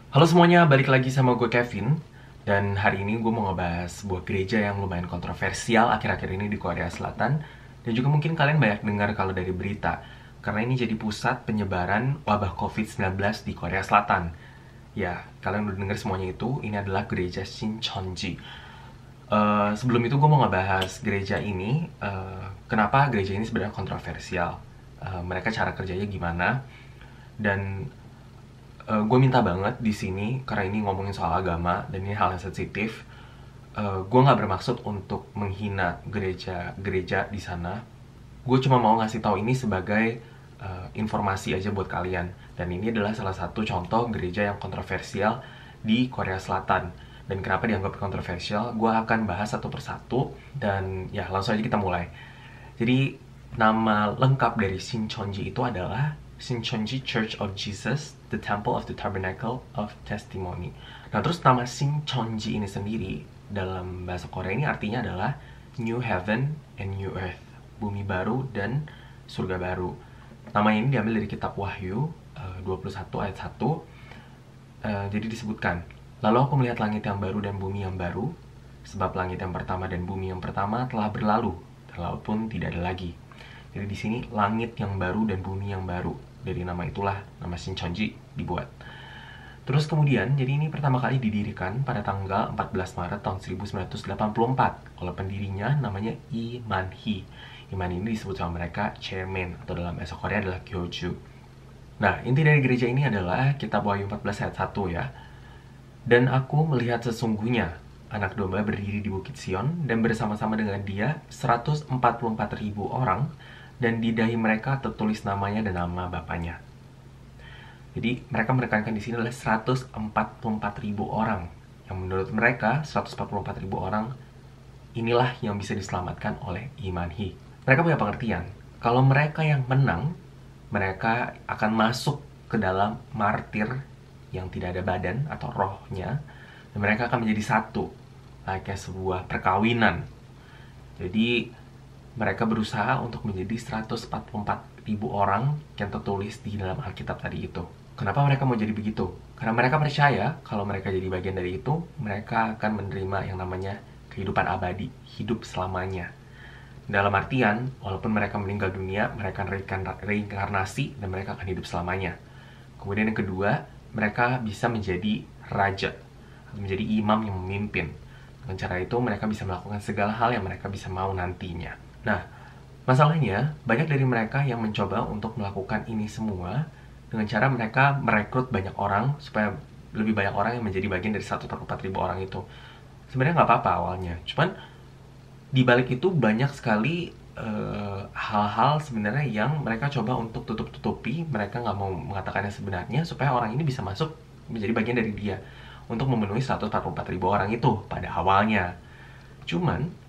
Halo semuanya, balik lagi sama gue Kevin. Dan hari ini gue mau ngebahas sebuah gereja yang lumayan kontroversial akhir-akhir ini di Korea Selatan. Dan juga mungkin kalian banyak dengar kalau dari berita, karena ini jadi pusat penyebaran wabah COVID-19 di Korea Selatan. Ya, kalian udah dengar semuanya itu, ini adalah gereja Shincheonji. Sebelum itu gue mau ngebahas gereja ini, kenapa gereja ini sebenarnya kontroversial. Mereka cara kerjanya gimana, dan gue minta banget di sini karena ini ngomongin soal agama dan ini hal yang sensitif. Gue nggak bermaksud untuk menghina gereja-gereja di sana. Gue cuma mau ngasih tahu ini sebagai informasi aja buat kalian. Dan ini adalah salah satu contoh gereja yang kontroversial di Korea Selatan. Dan kenapa dianggap kontroversial? Gue akan bahas satu persatu dan ya langsung aja kita mulai. Jadi nama lengkap dari Shincheonji itu adalah Shincheonji Church of Jesus, the Temple of the Tabernacle of Testimony. Nah, terus nama Shincheonji ini sendiri dalam bahasa Korea ini artinya adalah New Heaven and New Earth, bumi baru dan surga baru. Nama ini diambil dari kitab Wahyu 21 ayat 1. Jadi disebutkan, lalu aku melihat langit yang baru dan bumi yang baru, sebab langit yang pertama dan bumi yang pertama telah berlalu, dan laut pun tidak ada lagi. Jadi di sini langit yang baru dan bumi yang baru. Dari nama itulah nama Shincheonji dibuat. Terus kemudian, jadi ini pertama kali didirikan pada tanggal 14 Maret tahun 1984 oleh pendirinya namanya Lee Man-hee. Lee Man ini disebut sama mereka chairman atau dalam bahasa Korea adalah Gyoju. Nah, inti dari gereja ini adalah kitab Wahyu 14 ayat 1 ya. Dan aku melihat sesungguhnya anak domba berdiri di Bukit Sion dan bersama-sama dengan dia 144.000 orang, dan di dahi mereka tertulis namanya dan nama bapaknya. Jadi mereka menekankan di sini adalah 144.000 orang. Yang menurut mereka 144.000 orang inilah yang bisa diselamatkan oleh Iman Hee. Mereka punya pengertian kalau mereka yang menang, mereka akan masuk ke dalam martir yang tidak ada badan atau rohnya, dan mereka akan menjadi satu, kayak sebuah perkawinan. Jadi mereka berusaha untuk menjadi 144.000 orang yang tertulis di dalam Alkitab tadi itu. Kenapa mereka mau jadi begitu? Karena mereka percaya kalau mereka jadi bagian dari itu, mereka akan menerima yang namanya kehidupan abadi, hidup selamanya. Dalam artian, walaupun mereka meninggal dunia, mereka akan reinkarnasi dan mereka akan hidup selamanya. Kemudian yang kedua, mereka bisa menjadi raja, atau menjadi imam yang memimpin. Dengan cara itu, mereka bisa melakukan segala hal yang mereka bisa mau nantinya. Nah, masalahnya, banyak dari mereka yang mencoba untuk melakukan ini semua dengan cara mereka merekrut banyak orang, supaya lebih banyak orang yang menjadi bagian dari 144.000 orang itu. Sebenarnya nggak apa-apa awalnya, cuman di balik itu banyak sekali hal-hal sebenarnya yang mereka coba untuk tutup-tutupi. Mereka nggak mau mengatakannya sebenarnya supaya orang ini bisa masuk menjadi bagian dari dia untuk memenuhi 144.000 orang itu pada awalnya. Cuman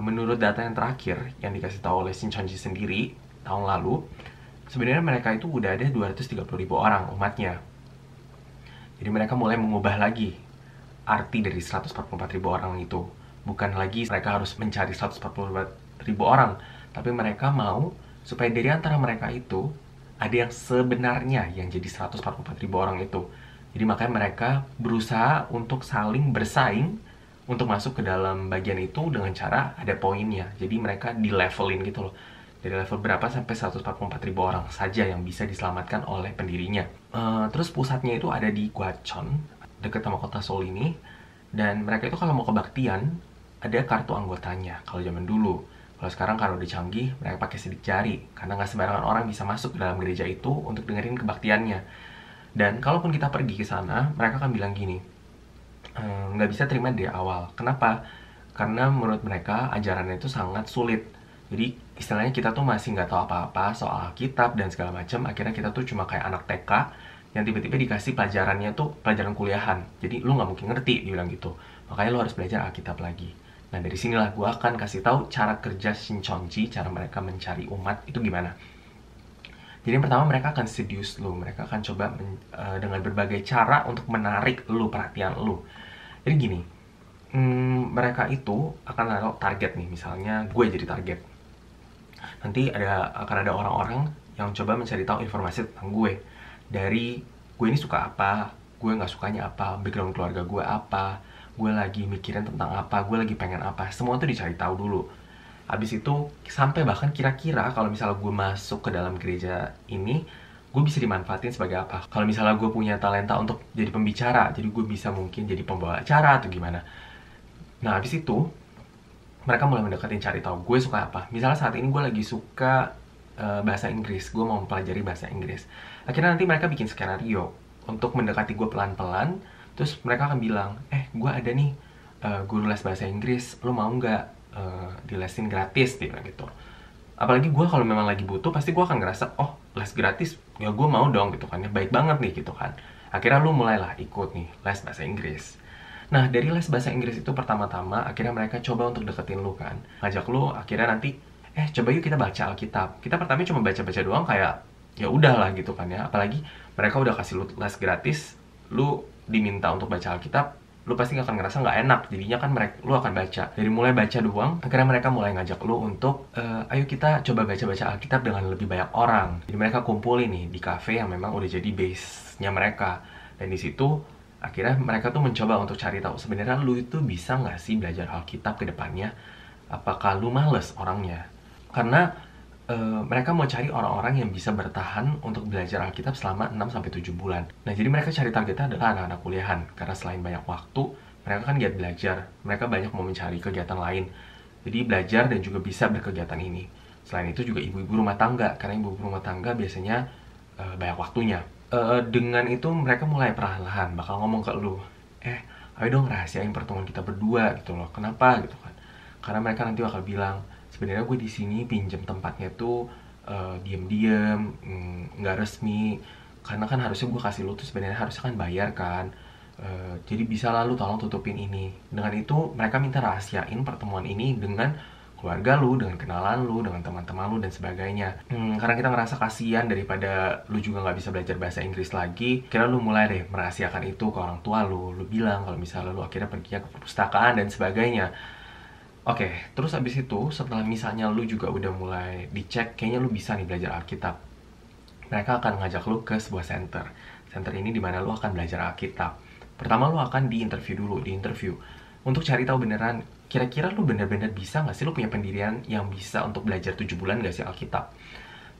menurut data yang terakhir yang dikasih tahu oleh Shincheonji sendiri tahun lalu, sebenarnya mereka itu udah ada 230.000 orang umatnya. Jadi mereka mulai mengubah lagi arti dari 144.000 orang itu. Bukan lagi mereka harus mencari 144.000 orang, tapi mereka mau supaya dari antara mereka itu ada yang sebenarnya yang jadi 144.000 orang itu. Jadi makanya mereka berusaha untuk saling bersaing untuk masuk ke dalam bagian itu dengan cara ada poinnya. Jadi mereka di levelin gitu loh. Dari level berapa sampai 144.000 orang saja yang bisa diselamatkan oleh pendirinya. Terus pusatnya itu ada di Gwacheon, dekat sama kota Seoul ini. Dan mereka itu kalau mau kebaktian, ada kartu anggotanya kalau zaman dulu. Kalau sekarang karena udah canggih, mereka pakai sidik jari. Karena nggak sembarangan orang bisa masuk ke dalam gereja itu untuk dengerin kebaktiannya. Dan kalaupun kita pergi ke sana, mereka akan bilang gini, nggak bisa terima dari awal. Kenapa? Karena menurut mereka ajarannya itu sangat sulit. Jadi istilahnya kita tuh masih nggak tahu apa-apa soal Alkitab dan segala macam. Akhirnya kita tuh cuma kayak anak TK yang tiba-tiba dikasih pelajarannya tuh pelajaran kuliahan. Jadi lu nggak mungkin ngerti, dibilang gitu. Makanya lu harus belajar Alkitab lagi. Nah dari sinilah gue akan kasih tahu cara kerja Shincheonji, cara mereka mencari umat itu gimana. Jadi yang pertama mereka akan seduce lu, mereka akan coba dengan berbagai cara untuk menarik lu, perhatian lu. Jadi gini, mereka itu akan naruh target nih, misalnya gue jadi target. Nanti akan ada orang-orang yang coba mencari tahu informasi tentang gue. Dari gue ini suka apa, gue nggak sukanya apa, background keluarga gue apa, gue lagi mikirin tentang apa, gue lagi pengen apa, semua tuh dicari tahu dulu. Habis itu sampai bahkan kira-kira kalau misalnya gue masuk ke dalam gereja ini, gue bisa dimanfaatin sebagai apa. Kalau misalnya gue punya talenta untuk jadi pembicara, jadi gue bisa mungkin jadi pembawa acara atau gimana. Nah habis itu mereka mulai mendekatin, cari tahu gue suka apa. Misalnya saat ini gue lagi suka bahasa Inggris, gue mau mempelajari bahasa Inggris. Akhirnya nanti mereka bikin skenario untuk mendekati gue pelan-pelan. Terus mereka akan bilang, gue ada nih guru les bahasa Inggris, lo mau nggak dilesin gratis, dia bilang gitu. Apalagi gue kalau memang lagi butuh, pasti gue akan ngerasa, oh les gratis, ya gue mau dong gitu kan, ya baik banget nih gitu kan. Akhirnya lu mulailah ikut nih les bahasa Inggris. Nah dari les bahasa Inggris itu pertama-tama, akhirnya mereka coba untuk deketin lu kan, ngajak lu akhirnya nanti, coba yuk kita baca Alkitab. Kita pertama cuma baca-baca doang kayak, ya udahlah gitu kan ya. Apalagi mereka udah kasih lu les gratis, lu diminta untuk baca Alkitab, lu pasti akan ngerasa nggak enak. Jadinya kan lu akan baca. Dari mulai baca doang, akhirnya mereka mulai ngajak lu untuk ayo kita coba baca-baca Alkitab dengan lebih banyak orang. Jadi mereka kumpulin nih di cafe yang memang udah jadi base-nya mereka. Dan di situ akhirnya mereka tuh mencoba untuk cari tahu sebenarnya lu itu bisa nggak sih belajar Alkitab ke depannya? Apakah lu males orangnya? Karena mereka mau cari orang-orang yang bisa bertahan untuk belajar Alkitab selama 6-7 bulan. Nah, jadi mereka cari targetnya adalah anak-anak kuliahan. Karena selain banyak waktu, mereka kan giat belajar. Mereka banyak mau mencari kegiatan lain. Jadi belajar dan juga bisa berkegiatan ini. Selain itu juga ibu-ibu rumah tangga. Karena ibu-ibu rumah tangga biasanya banyak waktunya. Dengan itu mereka mulai perlahan-lahan bakal ngomong ke lu. Ayo dong rahasiain pertemuan kita berdua gitu loh. Kenapa gitu kan? Karena mereka nanti bakal bilang, sebenarnya gue di sini pinjam tempatnya tuh diem-diem, nggak resmi, karena kan harusnya gue kasih lu tuh sebenarnya harusnya kan bayar kan. Jadi bisa lah lu tolong tutupin ini. Dengan itu mereka minta rahasiain pertemuan ini dengan keluarga lu, dengan kenalan lu, dengan teman-teman lu dan sebagainya. Karena kita ngerasa kasihan daripada lu juga nggak bisa belajar bahasa Inggris lagi, kira lu mulai deh merahasiakan itu ke orang tua lu. Lu bilang kalau misalnya lu akhirnya pergi ke perpustakaan dan sebagainya. Oke, terus abis itu setelah misalnya lu juga udah mulai dicek, kayaknya lu bisa nih belajar Alkitab. Mereka akan ngajak lu ke sebuah center. Center ini dimana lu akan belajar Alkitab. Pertama lu akan diinterview dulu, untuk cari tahu beneran, kira-kira lu bener-bener bisa nggak sih, lu punya pendirian yang bisa untuk belajar 7 bulan nggak sih Alkitab.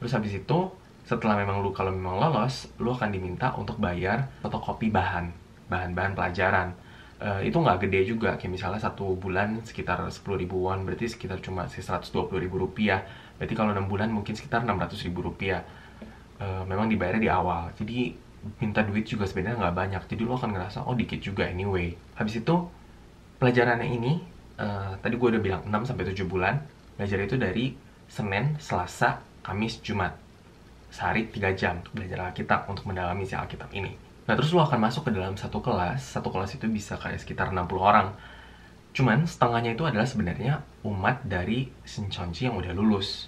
Terus habis itu, setelah memang lu kalau memang lolos, lu akan diminta untuk bayar fotokopi bahan-bahan pelajaran. Itu nggak gede juga, kayak misalnya 1 bulan sekitar 10.000 won, berarti sekitar cuma 120.000 rupiah. Berarti kalau 6 bulan mungkin sekitar 600.000 rupiah. Memang dibayarnya di awal, jadi minta duit juga sebenarnya nggak banyak, jadi lo akan ngerasa oh dikit juga anyway. Habis itu pelajarannya ini, tadi gue udah bilang 6-7 bulan. Belajar itu dari Senin, Selasa, Kamis, Jumat. Sehari 3 jam untuk belajar Alkitab, untuk mendalami isi Alkitab ini. Nah terus lo akan masuk ke dalam satu kelas itu bisa kayak sekitar 60 orang. Cuman setengahnya itu adalah sebenarnya umat dari Shincheonji yang udah lulus.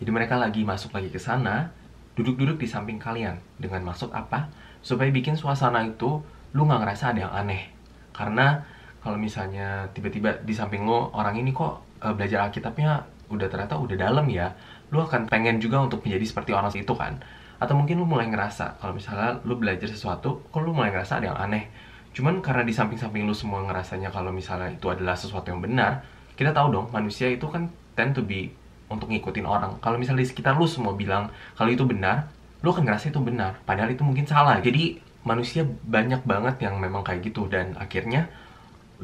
Jadi mereka lagi masuk lagi ke sana, duduk-duduk di samping kalian. Dengan maksud apa? Supaya bikin suasana itu lu nggak ngerasa ada yang aneh. Karena kalau misalnya tiba-tiba di samping lo orang ini kok belajar Alkitabnya ternyata udah dalam ya, lu akan pengen juga untuk menjadi seperti orang itu kan. Atau mungkin lu mulai ngerasa kalau misalnya lu belajar sesuatu, kok lu mulai ngerasa ada yang aneh. Cuman karena di samping-samping lu semua ngerasanya kalau misalnya itu adalah sesuatu yang benar, kita tahu dong manusia itu kan tend to be untuk ngikutin orang. Kalau misalnya di sekitar lu semua bilang kalau itu benar, lu akan ngerasa itu benar, padahal itu mungkin salah. Jadi manusia banyak banget yang memang kayak gitu, dan akhirnya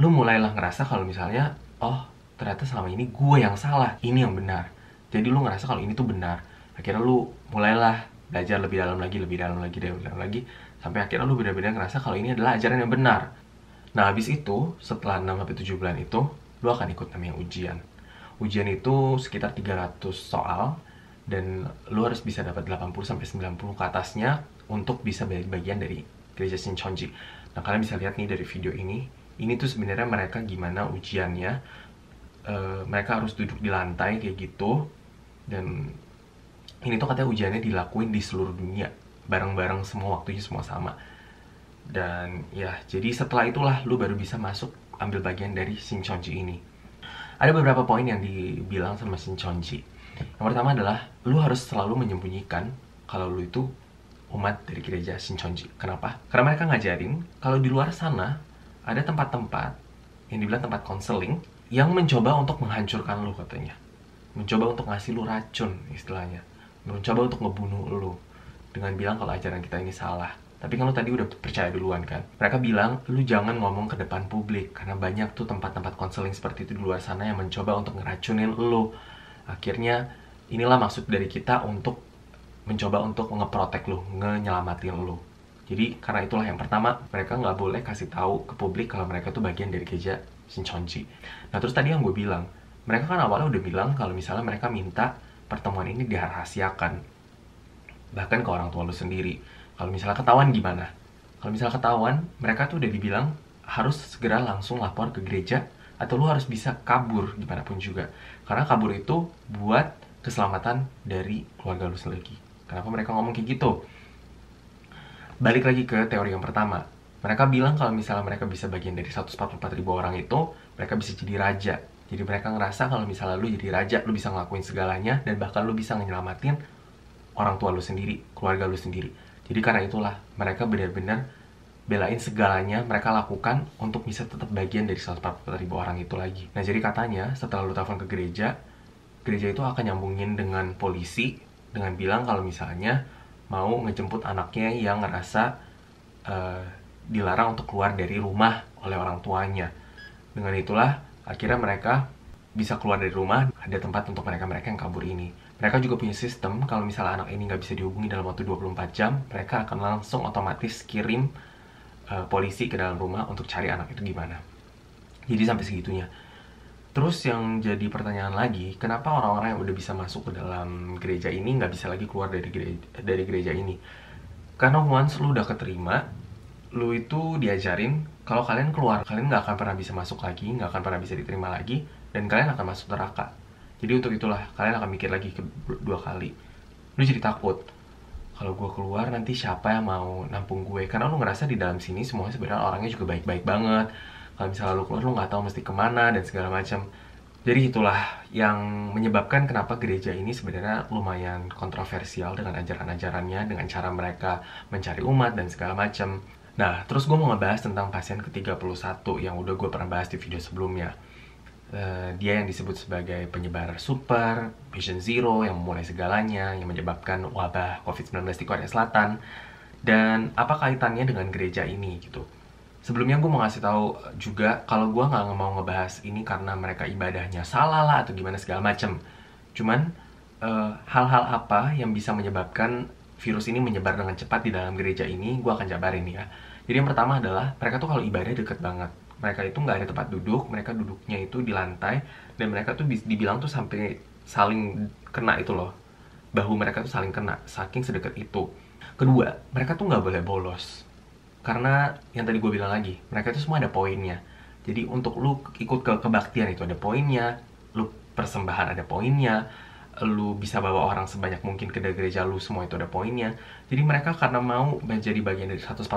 lu mulailah ngerasa kalau misalnya, oh ternyata selama ini gue yang salah, ini yang benar. Jadi lu ngerasa kalau ini tuh benar. Akhirnya lu mulailah belajar lebih dalam lagi, sampai akhirnya lu benar-benar ngerasa kalau ini adalah ajaran yang benar. Nah habis itu, setelah 6-7 bulan itu, lu akan ikut namanya ujian. Ujian itu sekitar 300 soal, dan lu harus bisa dapat 80-90 ke atasnya untuk bisa bagian dari gereja Shincheonji. Nah kalian bisa lihat nih dari video ini tuh sebenarnya mereka gimana ujiannya. Mereka harus duduk di lantai kayak gitu, dan ini tuh katanya ujiannya dilakuin di seluruh dunia, bareng-bareng semua, waktunya semua sama. Dan ya, jadi setelah itulah lu baru bisa masuk ambil bagian dari Shincheonji ini. Ada beberapa poin yang dibilang sama Shincheonji. Yang pertama adalah lu harus selalu menyembunyikan kalau lu itu umat dari gereja Shincheonji. Kenapa? Karena mereka ngajarin kalau di luar sana ada tempat-tempat yang dibilang tempat konseling yang mencoba untuk menghancurkan lu katanya. Mencoba untuk ngasih lu racun istilahnya. Mencoba untuk ngebunuh lu dengan bilang kalau ajaran kita ini salah. Tapi kan lu tadi udah percaya duluan kan. Mereka bilang lu jangan ngomong ke depan publik karena banyak tuh tempat-tempat konseling seperti itu di luar sana yang mencoba untuk ngeracunin lu. Akhirnya inilah maksud dari kita untuk mencoba untuk ngeprotek lu, nyelamatin lu. Jadi karena itulah yang pertama, mereka nggak boleh kasih tahu ke publik kalau mereka tuh bagian dari gereja Shincheonji. Nah terus tadi yang gue bilang, mereka kan awalnya udah bilang kalau misalnya mereka minta pertemuan ini dirahasiakan, bahkan ke orang tua lu sendiri. Kalau misalnya ketahuan gimana? Kalau misalnya ketahuan, mereka tuh udah dibilang harus segera langsung lapor ke gereja atau lu harus bisa kabur gimana pun juga. Karena kabur itu buat keselamatan dari keluarga lu sendiri. Kenapa mereka ngomong kayak gitu? Balik lagi ke teori yang pertama. Mereka bilang kalau misalnya mereka bisa bagian dari 144.000 orang itu, mereka bisa jadi raja. Jadi mereka ngerasa kalau misalnya lu jadi raja, lu bisa ngelakuin segalanya dan bahkan lu bisa nyelamatin orang tua lu sendiri, keluarga lu sendiri. Jadi karena itulah mereka benar-benar belain segalanya mereka lakukan untuk bisa tetap bagian dari 144.000 orang itu lagi. Nah jadi katanya setelah lu telepon ke gereja, gereja itu akan nyambungin dengan polisi dengan bilang kalau misalnya mau ngejemput anaknya yang ngerasa dilarang untuk keluar dari rumah oleh orang tuanya. Dengan itulah akhirnya mereka bisa keluar dari rumah, ada tempat untuk mereka-mereka yang kabur ini. Mereka juga punya sistem, kalau misalnya anak ini nggak bisa dihubungi dalam waktu 24 jam, mereka akan langsung otomatis kirim polisi ke dalam rumah untuk cari anak itu gimana. Jadi sampai segitunya. Terus yang jadi pertanyaan lagi, kenapa orang-orang yang udah bisa masuk ke dalam gereja ini nggak bisa lagi keluar dari gereja ini? Karena once lu udah keterima, lu itu diajarin kalau kalian keluar, kalian nggak akan pernah bisa masuk lagi, nggak akan pernah bisa diterima lagi, dan kalian akan masuk neraka. Jadi untuk itulah kalian akan mikir lagi dua kali. Lu jadi takut kalau gue keluar nanti siapa yang mau nampung gue, karena lu ngerasa di dalam sini semuanya sebenarnya orangnya juga baik-baik banget. Kalau misalnya lu keluar lu nggak tahu mesti kemana dan segala macam. Jadi itulah yang menyebabkan kenapa gereja ini sebenarnya lumayan kontroversial dengan ajaran-ajarannya, dengan cara mereka mencari umat dan segala macam. Nah, terus gue mau ngebahas tentang pasien ke-31 yang udah gue pernah bahas di video sebelumnya. Dia yang disebut sebagai penyebar super, patient zero, yang memulai segalanya, yang menyebabkan wabah COVID-19 di Korea Selatan. Dan apa kaitannya dengan gereja ini gitu. Sebelumnya gue mau ngasih tahu juga kalau gue nggak mau ngebahas ini karena mereka ibadahnya salah lah atau gimana segala macem. Cuman hal-hal apa yang bisa menyebabkan virus ini menyebar dengan cepat di dalam gereja ini gue akan jabarin ya. Jadi yang pertama adalah mereka tuh kalau ibadah deket banget. Mereka itu nggak ada tempat duduk, mereka duduknya itu di lantai, dan mereka tuh dibilang tuh sampai saling kena itu loh. Bahu mereka tuh saling kena, saking sedekat itu. Kedua, mereka tuh nggak boleh bolos. Karena yang tadi gue bilang lagi, mereka itu semua ada poinnya. Jadi untuk lu ikut ke kebaktian itu ada poinnya, lu persembahan ada poinnya, lu bisa bawa orang sebanyak mungkin ke gereja lu, semua itu ada poinnya. Jadi mereka karena mau menjadi bagian dari 144.000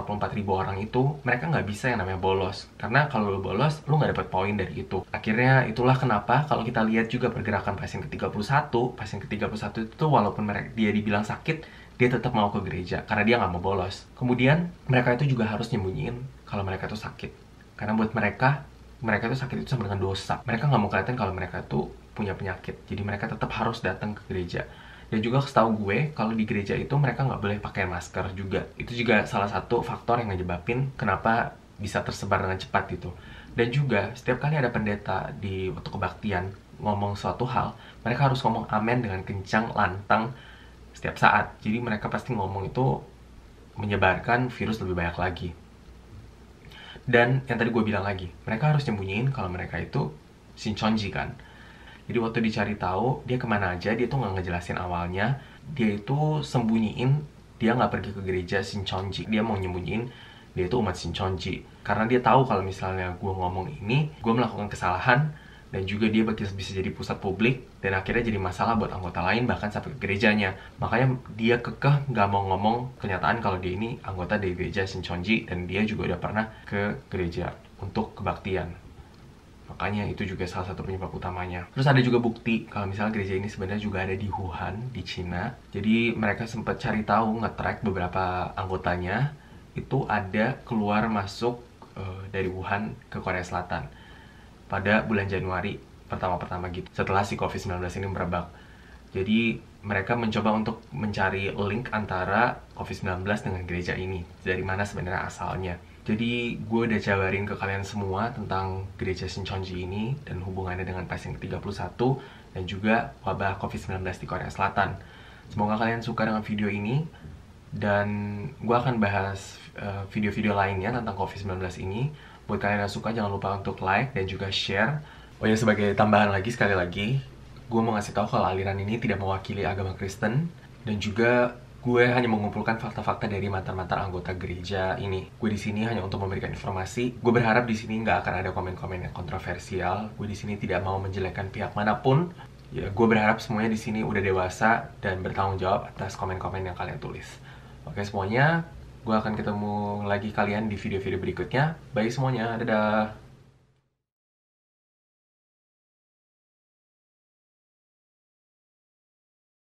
orang itu, mereka nggak bisa yang namanya bolos. Karena kalau lu bolos, lu nggak dapat poin dari itu. Akhirnya itulah kenapa kalau kita lihat juga pergerakan pasien ke-31 itu walaupun dia dibilang sakit, dia tetap mau ke gereja karena dia nggak mau bolos. Kemudian mereka itu juga harus nyembunyiin kalau mereka itu sakit. Karena buat mereka itu sakit itu sama dengan dosa. Mereka nggak mau kelihatan kalau mereka itu punya penyakit. Jadi mereka tetap harus datang ke gereja. Dan juga setahu gue, kalau di gereja itu mereka nggak boleh pakai masker juga. Itu juga salah satu faktor yang ngejebabin kenapa bisa tersebar dengan cepat itu. Dan juga setiap kali ada pendeta di waktu kebaktian ngomong suatu hal, mereka harus ngomong amen dengan kencang, lantang setiap saat. Jadi mereka pasti ngomong itu menyebarkan virus lebih banyak lagi. Dan yang tadi gue bilang lagi, mereka harus nyembunyiin kalau mereka itu Shincheonji kan. Jadi waktu dicari tahu dia kemana aja, dia tuh nggak ngejelasin awalnya. Dia itu sembunyiin, dia nggak pergi ke gereja Shincheonji. Dia mau nyembunyiin dia itu umat Shincheonji. Karena dia tahu kalau misalnya gue ngomong ini, gue melakukan kesalahan. Dan juga dia bisa jadi pusat publik. Dan akhirnya jadi masalah buat anggota lain, bahkan sampai ke gerejanya. Makanya dia kekeh nggak mau ngomong kenyataan kalau dia ini anggota dari gereja Shincheonji. Dan dia juga udah pernah ke gereja untuk kebaktian. Makanya itu juga salah satu penyebab utamanya. Terus ada juga bukti kalau misalnya gereja ini sebenarnya juga ada di Wuhan, di Cina. Jadi mereka sempat cari tahu, nge-track beberapa anggotanya, itu ada keluar masuk dari Wuhan ke Korea Selatan pada bulan Januari pertama-pertama gitu, setelah si COVID-19 ini merebak. Jadi mereka mencoba untuk mencari link antara COVID-19 dengan gereja ini, dari mana sebenarnya asalnya. Jadi gue udah jabarin ke kalian semua tentang gereja Shincheonji ini dan hubungannya dengan pasien ke-31 dan juga wabah COVID-19 di Korea Selatan. Semoga kalian suka dengan video ini, dan gue akan bahas video-video lainnya tentang COVID-19 ini. Buat kalian yang suka, jangan lupa untuk like dan juga share. Oh ya, sebagai tambahan lagi, sekali lagi, gue mau ngasih tahu kalau aliran ini tidak mewakili agama Kristen, dan juga gue hanya mengumpulkan fakta-fakta dari mantan-mantan anggota gereja ini. Gue di sini hanya untuk memberikan informasi. Gue berharap di sini nggak akan ada komen-komen yang kontroversial. Gue di sini tidak mau menjelekkan pihak manapun. Ya, gue berharap semuanya di sini udah dewasa dan bertanggung jawab atas komen-komen yang kalian tulis. Oke semuanya, gue akan ketemu lagi kalian di video-video berikutnya. Bye semuanya, dadah!